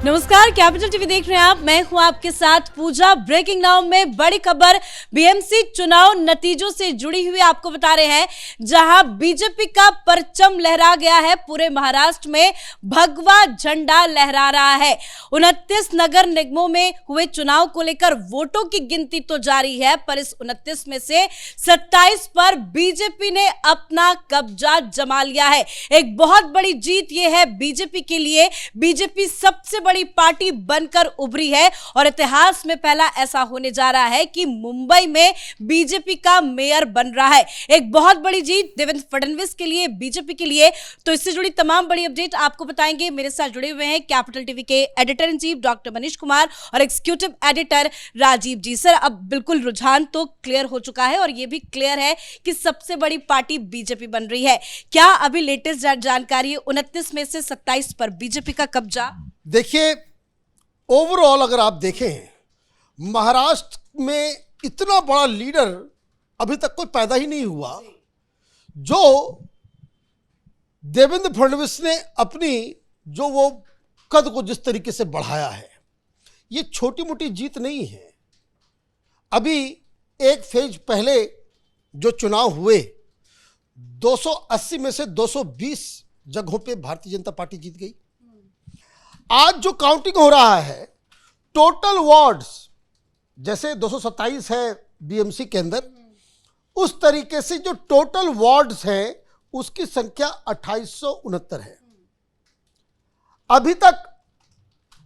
नमस्कार, capital TV देख रहे हैं आप। मैं हूं आपके साथ पूजा। ब्रेकिंग नाउ में बड़ी खबर बीएमसी चुनाव नतीजों से जुड़ी हुई आपको बता रहे हैं, जहां बीजेपी का परचम लहरा गया है। पूरे महाराष्ट्र में भगवा झंडा लहरा रहा है। 29 नगर निगमों में हुए चुनाव को लेकर वोटों की गिनती तो जारी है, पर इस 29 में से 27 पर बीजेपी ने अपना कब्जा जमा लिया है। एक बहुत बड़ी जीत यह है बीजेपी के लिए। बीजेपी सबसे बड़ी पार्टी बनकर उभरी है और इतिहास में पहला ऐसा होने जा रहा है कि मुंबई में बीजेपी का मेयर बन रहा है। एक बहुत बड़ी जीत देवेंद्र फडणवीस के लिए, बीजेपी के लिए। तो इससे जुड़ी तमाम बड़ी अपडेट आपको बताएंगे। मेरे साथ जुड़े हुए हैं कैपिटल टीवी के editor in chief doctor Manish Kumar और एग्जीक्यूटिव एडिटर राजीव जी। सर, अब बिल्कुल रुझान तो क्लियर हो चुका है और यह भी क्लियर है कि सबसे बड़ी पार्टी बीजेपी बन रही है। क्या अभी लेटेस्ट जानकारी है? 29 में से 27 पर बीजेपी का कब्जा। देखिए, ओवरऑल अगर आप देखें, महाराष्ट्र में इतना बड़ा लीडर अभी तक कोई पैदा ही नहीं हुआ जो देवेंद्र फडणवीस ने अपनी जो वो कद को जिस तरीके से बढ़ाया है। ये छोटी मोटी जीत नहीं है। अभी एक फेज पहले जो चुनाव हुए, 280 में से 220 जगहों पे भारतीय जनता पार्टी जीत गई। आज जो काउंटिंग हो रहा है, टोटल वार्ड्स जैसे 227 है बीएमसी के अंदर, उस तरीके से जो टोटल वार्ड्स हैं उसकी संख्या 2869 है। अभी तक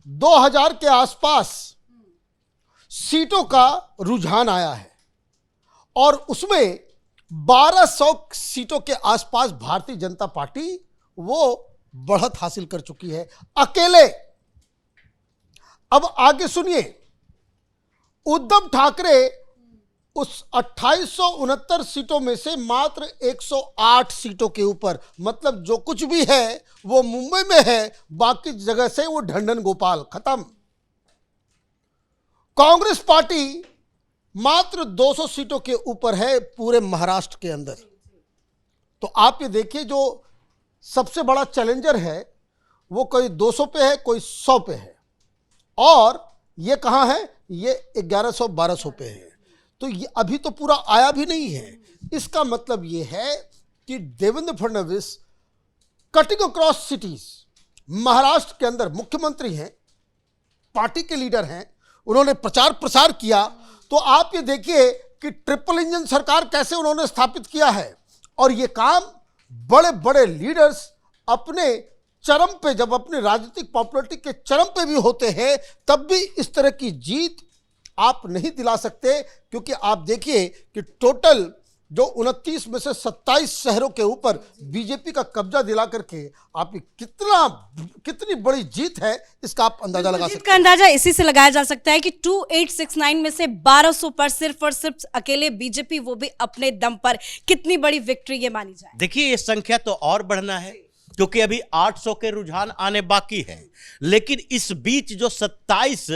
2000 के आसपास सीटों का रुझान आया है और उसमें 1200 सीटों के आसपास भारतीय जनता पार्टी वो बढ़त हासिल कर चुकी है अकेले। अब आगे सुनिए, उद्धव ठाकरे उस 2869 सीटों में से मात्र 108 सीटों के ऊपर, मतलब जो कुछ भी है वो मुंबई में है, बाकी जगह से वो ढंढन गोपाल खत्म। कांग्रेस पार्टी मात्र 200 सीटों के ऊपर है पूरे महाराष्ट्र के अंदर। तो आप ये देखिए, जो सबसे बड़ा चैलेंजर है वो कोई 200 पे है, कोई 100 पे है, और ये कहाँ है? ये 1100-1200 पे है। तो ये अभी तो पूरा आया भी नहीं है। इसका मतलब ये है कि Devendra Fadnavis cutting across cities, Maharashtra के अंदर मुख्यमंत्री हैं, पार्टी के लीडर हैं, उन्होंने प्रचार प्रसार किया। तो आप ये देखिए कि ट्रिपल इंजन सरकार कैसे उन्होंने स्थापित किया है। और ये काम बड़े बड़े लीडर्स अपने चरम पे, जब अपने राजनीतिक पॉपुलैरिटी के चरम पे भी होते हैं, तब भी इस तरह की जीत आप नहीं दिला सकते। क्योंकि आप देखिए कि टोटल जो 29 में से 27 शहरों के ऊपर बीजेपी का कब्जा दिला करके आप कितनी बड़ी जीत है, इसका आप अंदाजा लगा सकते हैं। का अंदाजा इसी से लगाया जा सकता है कि 2869 में से 1200 पर सिर्फ और सिर्फ अकेले बीजेपी, वो भी अपने दम पर। कितनी बड़ी विक्ट्री ये मानी जाए? देखिए, ये संख्या तो और बढ़ना है क्योंकि अभी 800 के रुझान आने बाकी है। लेकिन इस बीच जो 27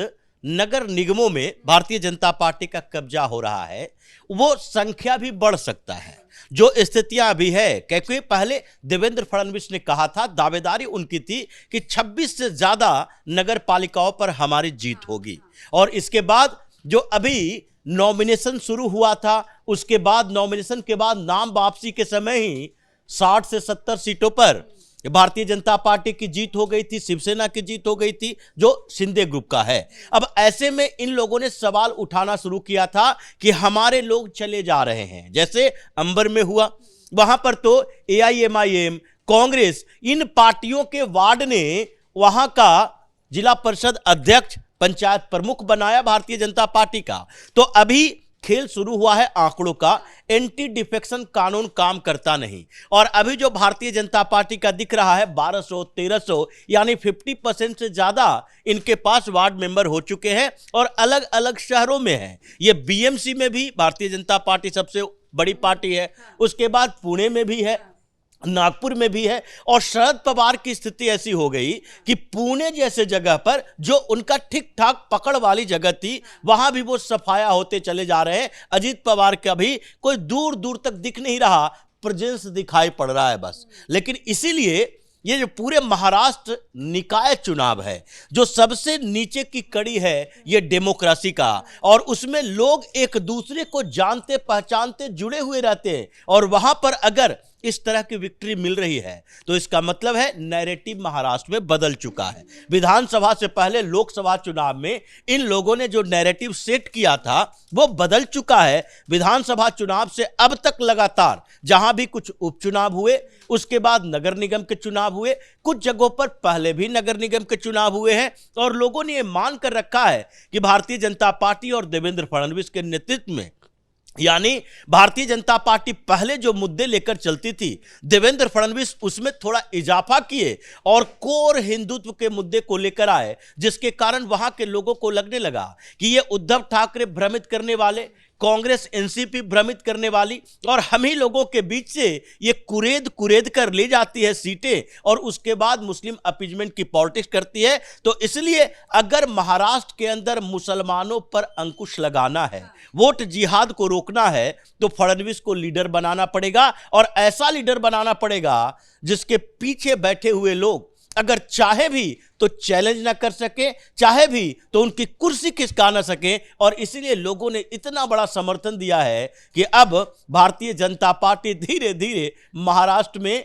नगर निगमों में भारतीय जनता पार्टी का कब्जा हो रहा है, वो संख्या भी बढ़ सकता है। जो स्थितियां अभी है, क्योंकि पहले देवेंद्र फडणवीस ने कहा था, दावेदारी उनकी थी कि 26 से ज्यादा नगर पालिकाओं पर हमारी जीत होगी। और इसके बाद जो अभी नॉमिनेशन शुरू हुआ था, उसके बाद नॉमिनेशन के बाद नाम वापसी के समय ही 60 से 70 सीटों पर भारतीय जनता पार्टी की जीत हो गई थी, शिवसेना की जीत हो गई थी, जो शिंदे ग्रुप का है। अब ऐसे में इन लोगों ने सवाल उठाना शुरू किया था कि हमारे लोग चले जा रहे हैं। जैसे अंबर में हुआ, वहां पर तो AIMIM, कांग्रेस, इन पार्टियों के वार्ड ने वहां का जिला परिषद अध्यक्ष, पंचायत प्रमुख बनाया भारतीय जनता पार्टी का। तो अभी खेल शुरू हुआ है आंकड़ों का। एंटी डिफेक्शन कानून काम करता नहीं, और अभी जो भारतीय जनता पार्टी का दिख रहा है 1200-1300, यानी 50% से ज्यादा इनके पास वार्ड मेंबर हो चुके हैं और अलग अलग शहरों में हैं। ये बीएमसी में भी भारतीय जनता पार्टी सबसे बड़ी पार्टी है, उसके बाद पुणे में भी है, नागपुर में भी है। और शरद पवार की स्थिति ऐसी हो गई कि पुणे जैसे जगह पर जो उनका ठीक ठाक पकड़ वाली जगह थी, वहां भी वो सफाया होते चले जा रहे हैं। अजीत पवार का भी कोई दूर दूर तक दिख नहीं रहा, प्रेजेंस दिखाई पड़ रहा है बस। लेकिन इसीलिए ये जो पूरे महाराष्ट्र निकाय चुनाव है, जो सबसे नीचे की कड़ी है ये डेमोक्रेसी का, और उसमें लोग एक दूसरे को जानते पहचानते जुड़े हुए रहते हैं, और वहां पर अगर इस तरह की विक्ट्री मिल रही है तो इसका मतलब है नैरेटिव महाराष्ट्र में बदल चुका है। विधानसभा से पहले लोकसभा चुनाव में इन लोगों ने जो नैरेटिव सेट किया था वो बदल चुका है। विधानसभा चुनाव से अब तक लगातार जहां भी कुछ उपचुनाव हुए, उसके बाद नगर निगम के चुनाव हुए, कुछ जगहों पर पहले भी नगर निगम के चुनाव हुए हैं, और लोगों ने यह मान कर रखा है कि भारतीय जनता पार्टी और देवेंद्र फडणवीस के नेतृत्व में, यानी भारतीय जनता पार्टी पहले जो मुद्दे लेकर चलती थी, देवेंद्र फडणवीस उसमें थोड़ा इजाफा किए और कोर हिंदुत्व के मुद्दे को लेकर आए, जिसके कारण वहां के लोगों को लगने लगा कि ये उद्धव ठाकरे भ्रमित करने वाले, कांग्रेस एनसीपी भ्रमित करने वाली, और हम ही लोगों के बीच से ये कुरेद कर ले जाती है सीटें, और उसके बाद मुस्लिम अपीजमेंट की पॉलिटिक्स करती है। तो इसलिए अगर महाराष्ट्र के अंदर मुसलमानों पर अंकुश लगाना है, वोट जिहाद को रोकना है, तो फडणवीस को लीडर बनाना पड़ेगा, और ऐसा लीडर बनाना पड़ेगा जिसके पीछे बैठे हुए लोग अगर चाहे भी तो चैलेंज ना कर सके, चाहे भी तो उनकी कुर्सी खिसका ना सके। और इसीलिए लोगों ने इतना बड़ा समर्थन दिया है कि अब भारतीय जनता पार्टी धीरे धीरे महाराष्ट्र में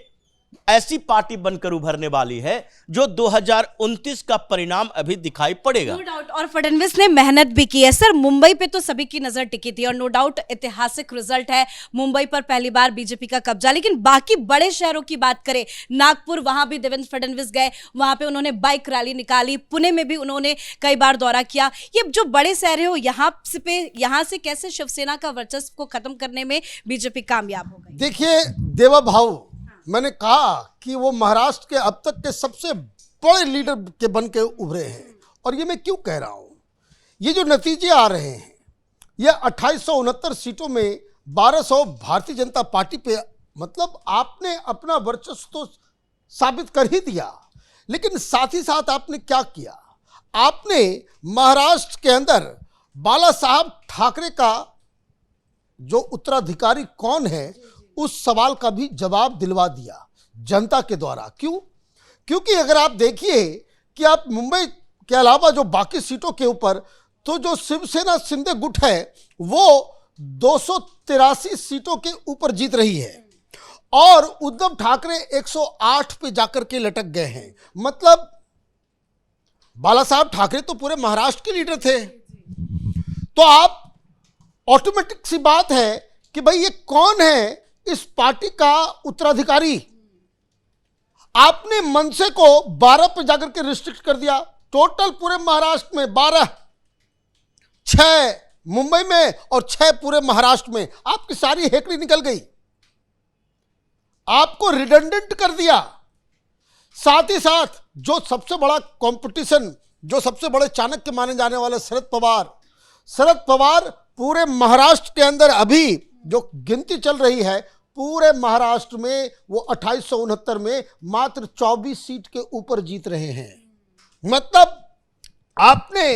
ऐसी पार्टी बनकर उभरने वाली है जो 2029 का परिणाम अभी दिखाई पड़ेगा। नो डाउट, और फडणवीस ने मेहनत भी की है सर। मुंबई पे तो सभी की नजर टिकी थी, और नो डाउट ऐतिहासिक रिजल्ट है, मुंबई पर पहली बार बीजेपी का कब्जा। लेकिन बाकी बड़े शहरों की बात करें, नागपुर, वहां भी देवेंद्र फडणवीस गए, वहां पे उन्होंने बाइक रैली निकाली, पुणे में भी उन्होंने कई बार दौरा किया। ये जो बड़े शहर हो, यहाँ से कैसे शिवसेना का वर्चस्व को खत्म करने में बीजेपी कामयाब हो गई? देखिए देवा भाऊ, मैंने कहा कि वो महाराष्ट्र के अब तक के सबसे बड़े लीडर के बन के उभरे हैं। और ये मैं क्यों कह रहा हूं, ये जो नतीजे आ रहे हैं, ये 2869 सीटों में 1200 भारतीय जनता पार्टी पे, मतलब आपने अपना वर्चस्व तो साबित कर ही दिया, लेकिन साथ ही साथ आपने क्या किया, आपने महाराष्ट्र के अंदर बाला साहब ठाकरे का जो उत्तराधिकारी कौन है उस सवाल का भी जवाब दिलवा दिया जनता के द्वारा। क्यों? क्योंकि अगर आप देखिए कि आप मुंबई के अलावा जो बाकी सीटों के ऊपर, तो जो शिवसेना शिंदे गुट है वो 283 सीटों के ऊपर जीत रही है, और उद्धव ठाकरे 108 पे जाकर के लटक गए हैं। मतलब बाला साहब ठाकरे तो पूरे महाराष्ट्र के लीडर थे, तो आप ऑटोमेटिक सी बात है कि भाई ये कौन है इस पार्टी का उत्तराधिकारी। आपने मनसे को 12 पे जाकर के रिस्ट्रिक्ट कर दिया, टोटल पूरे महाराष्ट्र में 12, 6 मुंबई में और 6 पूरे महाराष्ट्र में, आपकी सारी हेकड़ी निकल गई, आपको रिडंडेंट कर दिया। साथ ही साथ जो सबसे बड़ा कंपटीशन, जो सबसे बड़े चाणक्य माने जाने वाले शरद पवार पूरे महाराष्ट्र के अंदर अभी जो गिनती चल रही है, पूरे महाराष्ट्र में वो 2869 में मात्र 24 सीट के ऊपर जीत रहे हैं। मतलब आपने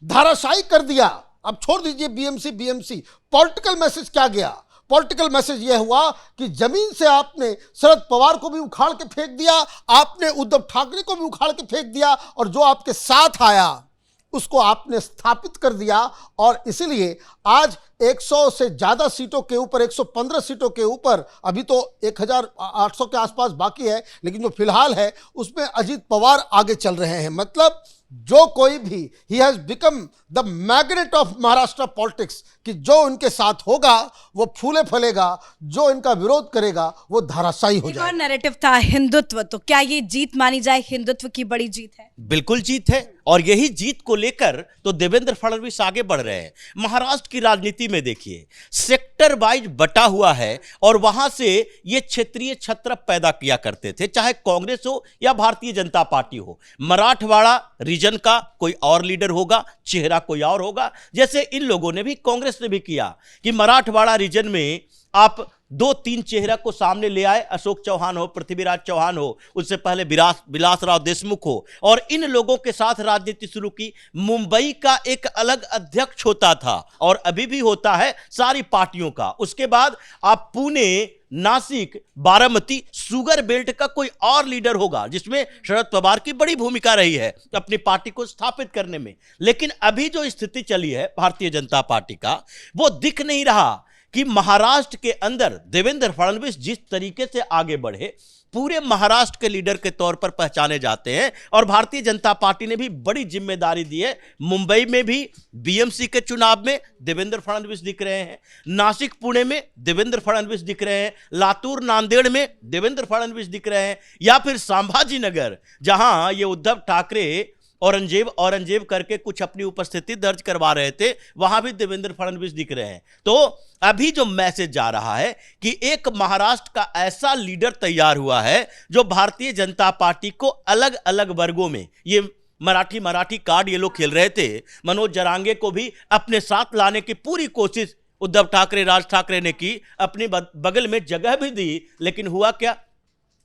धाराशायी कर दिया। अब छोड़ दीजिए बीएमसी, पॉलिटिकल मैसेज क्या गया? पॉलिटिकल मैसेज यह हुआ कि जमीन से आपने शरद पवार को भी उखाड़ के फेंक दिया, आपने उद्धव ठाकरे को भी उखाड़ के फेंक दिया, और जो आपके साथ आया उसको आपने स्थापित कर दिया। और इसलिए आज 100 से ज़्यादा सीटों के ऊपर, 115 सीटों के ऊपर, अभी तो 1800 के आसपास बाकी है, लेकिन जो फिलहाल है उसमें अजीत पवार आगे चल रहे हैं। मतलब जो कोई भी, he has become the magnet of Maharashtra politics, कि जो इनके साथ होगा वो फूले फलेगा, जो इनका विरोध करेगा वो धराशायी हो जाएगा। नैरेटिव था हिंदुत्व, तो क्या ये जीत मानी जाए, हिंदुत्व की बड़ी जीत है? बिल्कुल जीत है, और यही जीत को लेकर तो देवेंद्र फडणवीस आगे बढ़ रहे हैं। महाराष्ट्र की राजनीति में देखिए, सेक्टर वाइज बटा हुआ है, और वहां से ये क्षेत्रीय छत्र पैदा किया करते थे, चाहे कांग्रेस हो या भारतीय जनता पार्टी हो। मराठवाड़ा रीजन का कोई और लीडर होगा, चेहरा कोई और होगा, जैसे इन लोगों ने भी, कांग्रेस ने भी किया कि मराठवाड़ा रीजन में आप 2-3 चेहरा को सामने ले आए, अशोक चौहान हो, पृथ्वीराज चौहान हो, उससे पहले विलासराव देशमुख हो, और इन लोगों के साथ राजनीति शुरू की। मुंबई का एक अलग अध्यक्ष होता था और अभी भी होता है सारी पार्टियों का। उसके बाद आप पुणे, नासिक, बारामती, शुगर बेल्ट का कोई और लीडर होगा जिसमें शरद पवार की बड़ी भूमिका रही है अपनी पार्टी को स्थापित करने में। लेकिन अभी जो स्थिति चली है भारतीय जनता पार्टी का, वो दिख नहीं रहा कि महाराष्ट्र के अंदर देवेंद्र फडणवीस जिस तरीके से आगे बढ़े, पूरे महाराष्ट्र के लीडर के तौर पर पहचाने जाते हैं। और भारतीय जनता पार्टी ने भी बड़ी जिम्मेदारी दी है। मुंबई में भी बीएमसी के चुनाव में देवेंद्र फडणवीस दिख रहे हैं, नासिक पुणे में देवेंद्र फडणवीस दिख रहे हैं, लातूर नांदेड़ में देवेंद्र फडणवीस दिख रहे हैं, या फिर संभाजीनगर जहां ये उद्धव ठाकरे औरंगजेब करके कुछ अपनी उपस्थिति दर्ज करवा रहे थे, वहां भी देवेंद्र फडणवीस दिख रहे हैं। तो अभी जो मैसेज जा रहा है कि एक महाराष्ट्र का ऐसा लीडर तैयार हुआ है जो भारतीय जनता पार्टी को अलग अलग वर्गों में, ये मराठी कार्ड ये लोग खेल रहे थे, मनोज जरांगे को भी अपने साथ लाने की पूरी कोशिश उद्धव ठाकरे, राज ठाकरे ने की, अपने बगल में जगह भी दी। लेकिन हुआ क्या,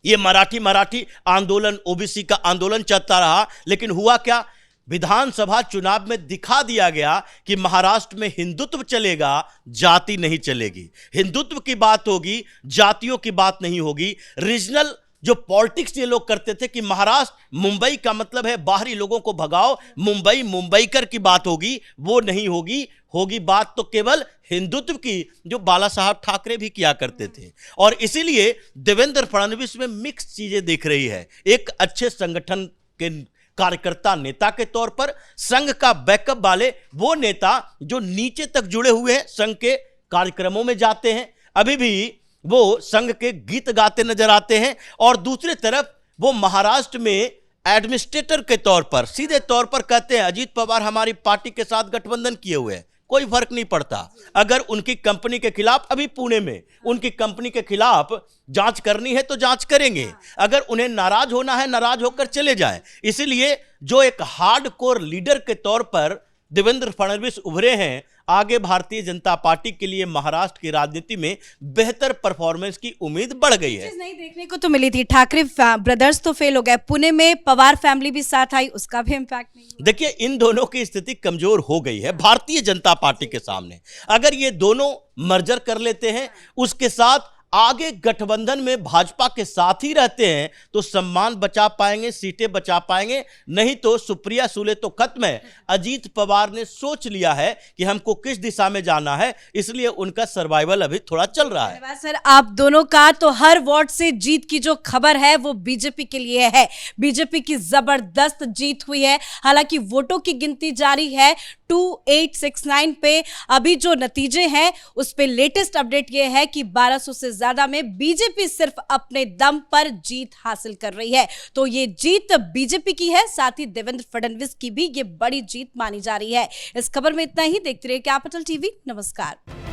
ये मराठी आंदोलन, ओबीसी का आंदोलन चलता रहा, लेकिन हुआ क्या, विधानसभा चुनाव में दिखा दिया गया कि महाराष्ट्र में हिंदुत्व चलेगा, जाति नहीं चलेगी। हिंदुत्व की बात होगी, जातियों की बात नहीं होगी। रीजनल जो पॉलिटिक्स ये लोग करते थे कि महाराष्ट्र, मुंबई का मतलब है बाहरी लोगों को भगाओ, मुंबईकर की बात होगी, वो नहीं होगी। होगी बात तो केवल हिंदुत्व की, जो बाला साहब ठाकरे भी किया करते थे। और इसीलिए देवेंद्र फडणवीस में मिक्स चीजें दिख रही है। एक अच्छे संगठन के कार्यकर्ता, नेता के तौर पर, संघ का बैकअप वाले वो नेता जो नीचे तक जुड़े हुए हैं, संघ के कार्यक्रमों में जाते हैं, अभी भी वो संघ के गीत गाते नजर आते हैं। और दूसरी तरफ वो महाराष्ट्र में एडमिनिस्ट्रेटर के तौर पर सीधे तौर पर कहते हैं अजीत पवार हमारी पार्टी के साथ गठबंधन किए हुए हैं, कोई फर्क नहीं पड़ता। अगर उनकी कंपनी के खिलाफ, अभी पुणे में उनकी कंपनी के खिलाफ जांच करनी है तो जांच करेंगे, अगर उन्हें नाराज होना है नाराज होकर चले जाएं। इसीलिए जो एक हार्डकोर लीडर के तौर पर देवेंद्र फडणवीस उभरे हैं, आगे भारतीय जनता पार्टी के लिए महाराष्ट्र की राजनीति में बेहतर परफॉर्मेंस की उम्मीद बढ़ गई है। चीज नहीं देखने को तो मिली थी, ठाकरे ब्रदर्स तो फेल हो गए, पुणे में पवार फैमिली भी साथ आई, उसका भी इम्पैक्ट नहीं हुआ। देखिए, इन दोनों की स्थिति कमजोर हो गई है भारतीय जनता पार्टी के सामने। अगर ये दोनों मर्जर कर लेते हैं, उसके साथ आगे गठबंधन में भाजपा के साथ ही रहते हैं, तो सम्मान बचा पाएंगे, सीटें बचा पाएंगे। नहीं तो सुप्रिया सुले तो खत्म है। अजीत पवार ने सोच लिया है कि हमको किस दिशा में जाना है, इसलिए उनका सर्वाइवल अभी थोड़ा चल रहा है। धन्यवाद सर आप दोनों का। तो हर वार्ड से जीत की जो खबर है वो बीजेपी के लिए है। बीजेपी की जबरदस्त जीत हुई है। हालांकि वोटों की गिनती जारी है 2869 पे। अभी जो नतीजे हैं उस पे लेटेस्ट अपडेट ये है कि 1200 से ज्यादा में बीजेपी सिर्फ अपने दम पर जीत हासिल कर रही है। तो ये जीत बीजेपी की है, साथ ही देवेंद्र फडणवीस की भी ये बड़ी जीत मानी जा रही है। इस खबर में इतना ही। देखते रहिए कैपिटल टीवी। नमस्कार।